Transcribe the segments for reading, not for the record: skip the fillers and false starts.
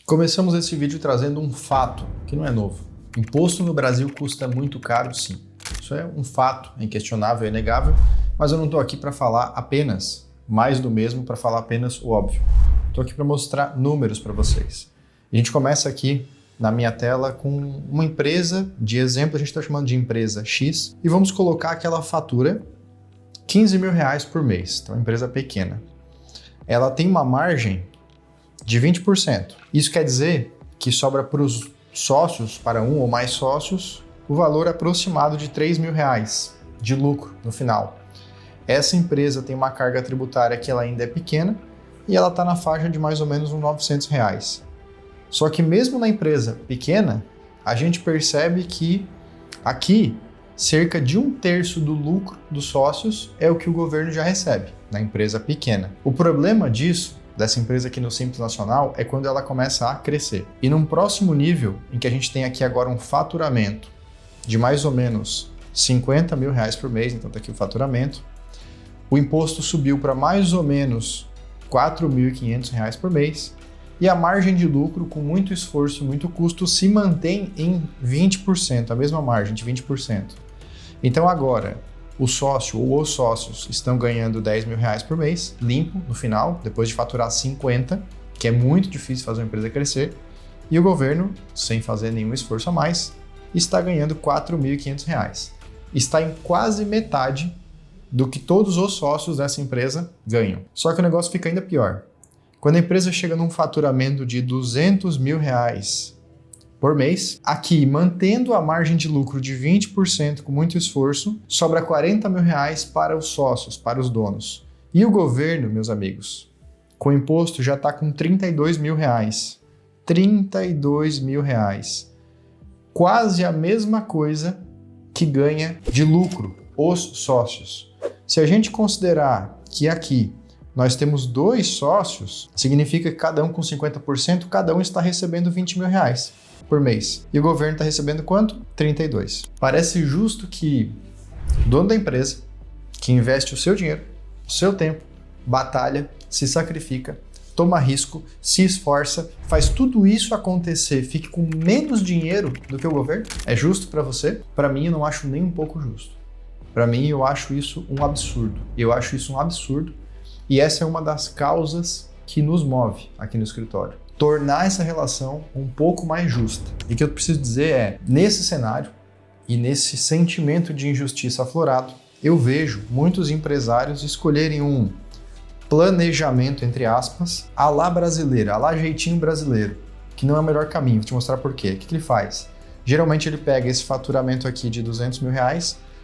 Começamos esse vídeo trazendo um fato que não é novo. Imposto no Brasil custa muito caro, sim. Isso é um fato, é inquestionável, é inegável, mas eu não estou aqui para falar apenas mais do mesmo, para falar apenas o óbvio. Estou aqui para mostrar números para vocês. A gente começa aqui na minha tela com uma empresa de exemplo, a gente está chamando de empresa X, e vamos colocar que ela fatura R$15 mil por mês, então é uma empresa pequena. Ela tem uma margem de 20%. Isso quer dizer que sobra para os sócios, para um ou mais sócios, o valor aproximado de R$3 mil de lucro no final. Essa empresa tem uma carga tributária que ela ainda é pequena e ela está na faixa de mais ou menos uns R$900. Só que mesmo na empresa pequena, a gente percebe que aqui cerca de 1/3 do lucro dos sócios é o que o governo já recebe na empresa pequena. O problema dessa empresa aqui no Simples Nacional é quando ela começa a crescer. E num próximo nível, em que a gente tem aqui agora um faturamento de mais ou menos R$50 mil por mês, então está aqui o faturamento, o imposto subiu para mais ou menos R$4.500 por mês e a margem de lucro, com muito esforço, muito custo, se mantém em 20%, a mesma margem de 20%. Então agora, o sócio ou os sócios estão ganhando R$10 mil por mês, limpo, no final, depois de faturar 50, que é muito difícil fazer uma empresa crescer, e o governo, sem fazer nenhum esforço a mais, está ganhando R$4.500. Está em quase metade do que todos os sócios dessa empresa ganham. Só que o negócio fica ainda pior. Quando a empresa chega num faturamento de R$200 mil por mês, aqui, mantendo a margem de lucro de 20% com muito esforço, sobra R$40 mil para os sócios, para os donos. E o governo, meus amigos, com o imposto já está com R$32 mil. R$32 mil. Quase a mesma coisa que ganha de lucro os sócios. Se a gente considerar que aqui nós temos 2 sócios, significa que cada um com 50%, cada um está recebendo R$20 mil por mês. E o governo está recebendo quanto? 32. Parece justo que o dono da empresa, que investe o seu dinheiro, o seu tempo, batalha, se sacrifica, toma risco, se esforça, faz tudo isso acontecer, fique com menos dinheiro do que o governo? É justo para você? Para mim, eu não acho nem um pouco justo. Para mim, eu acho isso um absurdo. Eu acho isso um absurdo. E essa é uma das causas que nos move aqui no escritório. Tornar essa relação um pouco mais justa. E o que eu preciso dizer é, nesse cenário e nesse sentimento de injustiça aflorado, eu vejo muitos empresários escolherem um planejamento, entre aspas, à la brasileira, à la jeitinho brasileiro, que não é o melhor caminho. Vou te mostrar por quê. O que ele faz? Geralmente ele pega esse faturamento aqui de R$200 mil,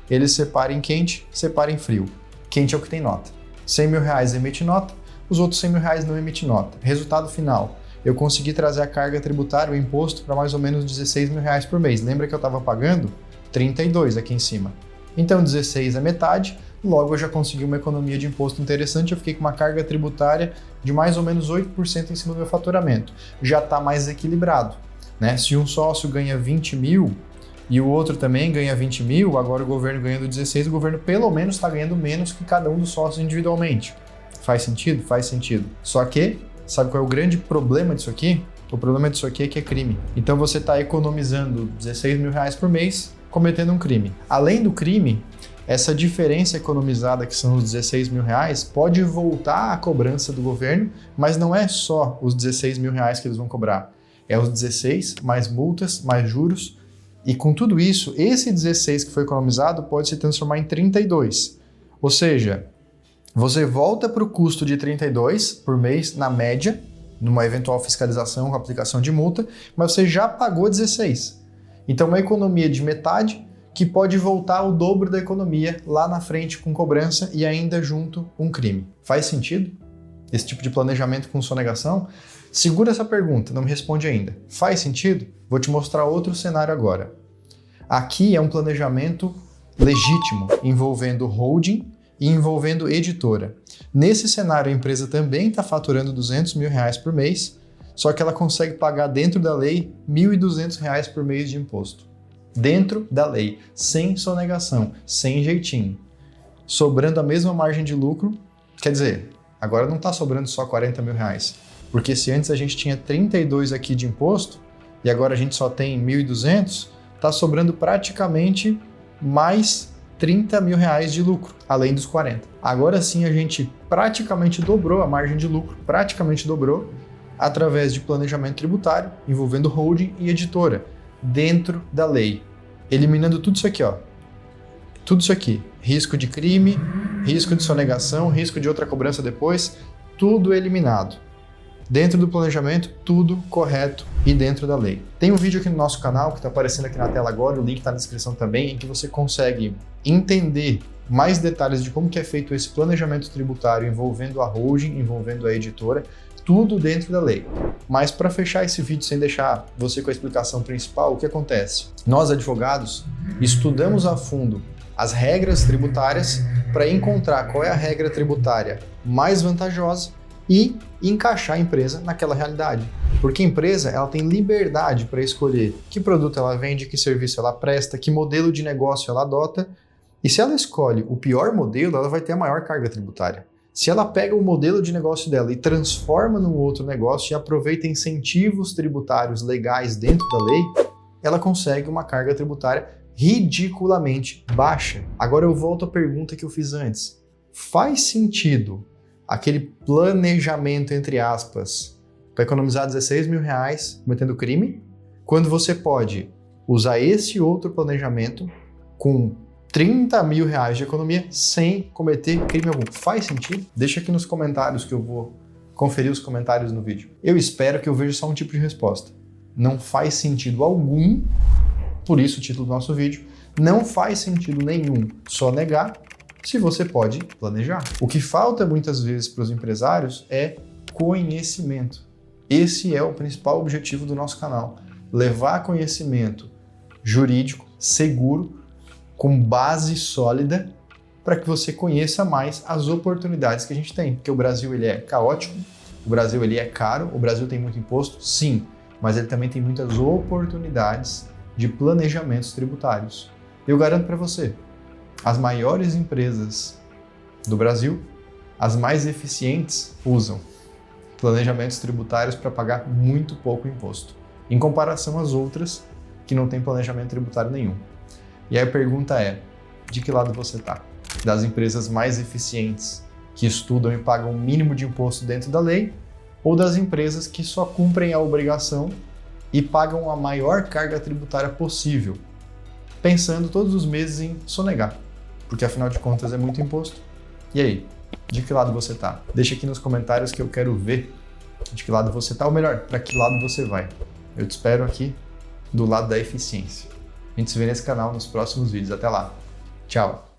ele separa em quente, separa em frio. Quente é o que tem nota. R$100 mil emite nota, os outros R$100 mil não emitem nota. Resultado final, eu consegui trazer a carga tributária, o imposto, para mais ou menos R$16 mil por mês. Lembra que eu estava pagando 32 aqui em cima. Então 16 é metade, logo eu já consegui uma economia de imposto interessante, eu fiquei com uma carga tributária de mais ou menos 8% em cima do meu faturamento. Já está mais equilibrado, né? Se um sócio ganha 20 mil e o outro também ganha 20 mil, agora o governo ganhando 16, o governo pelo menos está ganhando menos que cada um dos sócios individualmente. Faz sentido? Faz sentido. Só que, sabe qual é o grande problema disso aqui? O problema disso aqui é que é crime. Então você está economizando R$16 mil por mês, cometendo um crime. Além do crime, essa diferença economizada, que são os R$16 mil, pode voltar à cobrança do governo, mas não é só os R$16 mil que eles vão cobrar. É os 16, mais multas, mais juros. E com tudo isso, esse 16 que foi economizado pode se transformar em 32. Ou seja, você volta para o custo de 32 por mês, na média, numa eventual fiscalização com aplicação de multa, mas você já pagou 16. Então, uma economia de metade que pode voltar ao dobro da economia lá na frente com cobrança e ainda junto um crime. Faz sentido? Esse tipo de planejamento com sonegação? Segura essa pergunta, não me responde ainda. Faz sentido? Vou te mostrar outro cenário agora. Aqui é um planejamento legítimo, envolvendo holding e envolvendo editora. Nesse cenário, a empresa também está faturando R$200 mil por mês, só que ela consegue pagar dentro da lei R$1.200 por mês de imposto. Dentro da lei, sem sonegação, sem jeitinho. Sobrando a mesma margem de lucro, quer dizer, agora não está sobrando só R$40 mil, Porque se antes a gente tinha 32 aqui de imposto e agora a gente só tem 1.200, está sobrando praticamente mais 30 mil reais de lucro, além dos 40. Agora sim a gente praticamente dobrou a margem de lucro, praticamente dobrou, através de planejamento tributário, envolvendo holding e editora, dentro da lei. Eliminando tudo isso aqui, ó. Tudo isso aqui. Risco de crime, risco de sonegação, risco de outra cobrança depois, tudo eliminado. Dentro do planejamento, tudo correto e dentro da lei. Tem um vídeo aqui no nosso canal, que está aparecendo aqui na tela agora, o link está na descrição também, em que você consegue entender mais detalhes de como que é feito esse planejamento tributário envolvendo a holding, envolvendo a editora, tudo dentro da lei. Mas para fechar esse vídeo sem deixar você com a explicação principal, o que acontece? Nós, advogados, estudamos a fundo as regras tributárias para encontrar qual é a regra tributária mais vantajosa e encaixar a empresa naquela realidade. Porque a empresa ela tem liberdade para escolher que produto ela vende, que serviço ela presta, que modelo de negócio ela adota. E se ela escolhe o pior modelo, ela vai ter a maior carga tributária. Se ela pega o modelo de negócio dela e transforma num outro negócio e aproveita incentivos tributários legais dentro da lei, ela consegue uma carga tributária ridiculamente baixa. Agora eu volto à pergunta que eu fiz antes. Faz sentido aquele planejamento, entre aspas, para economizar 16 mil reais cometendo crime, quando você pode usar esse outro planejamento com 30 mil reais de economia sem cometer crime algum? Faz sentido? Deixa aqui nos comentários que eu vou conferir os comentários no vídeo. Eu espero que eu veja só um tipo de resposta. Não faz sentido algum, por isso o título do nosso vídeo, não faz sentido nenhum só negar se você pode planejar. O que falta muitas vezes para os empresários é conhecimento. Esse é o principal objetivo do nosso canal. Levar conhecimento jurídico, seguro, com base sólida, para que você conheça mais as oportunidades que a gente tem. Porque o Brasil ele é caótico, o Brasil ele é caro, o Brasil tem muito imposto, sim, mas ele também tem muitas oportunidades de planejamentos tributários. Eu garanto para você, as maiores empresas do Brasil, as mais eficientes, usam planejamentos tributários para pagar muito pouco imposto, em comparação às outras que não têm planejamento tributário nenhum. E aí a pergunta é, de que lado você está? Das empresas mais eficientes, que estudam e pagam o mínimo de imposto dentro da lei, ou das empresas que só cumprem a obrigação e pagam a maior carga tributária possível, pensando todos os meses em sonegar, porque afinal de contas é muito imposto. E aí, de que lado você está? Deixa aqui nos comentários que eu quero ver de que lado você está, ou melhor, para que lado você vai. Eu te espero aqui do lado da eficiência. A gente se vê nesse canal nos próximos vídeos. Até lá. Tchau.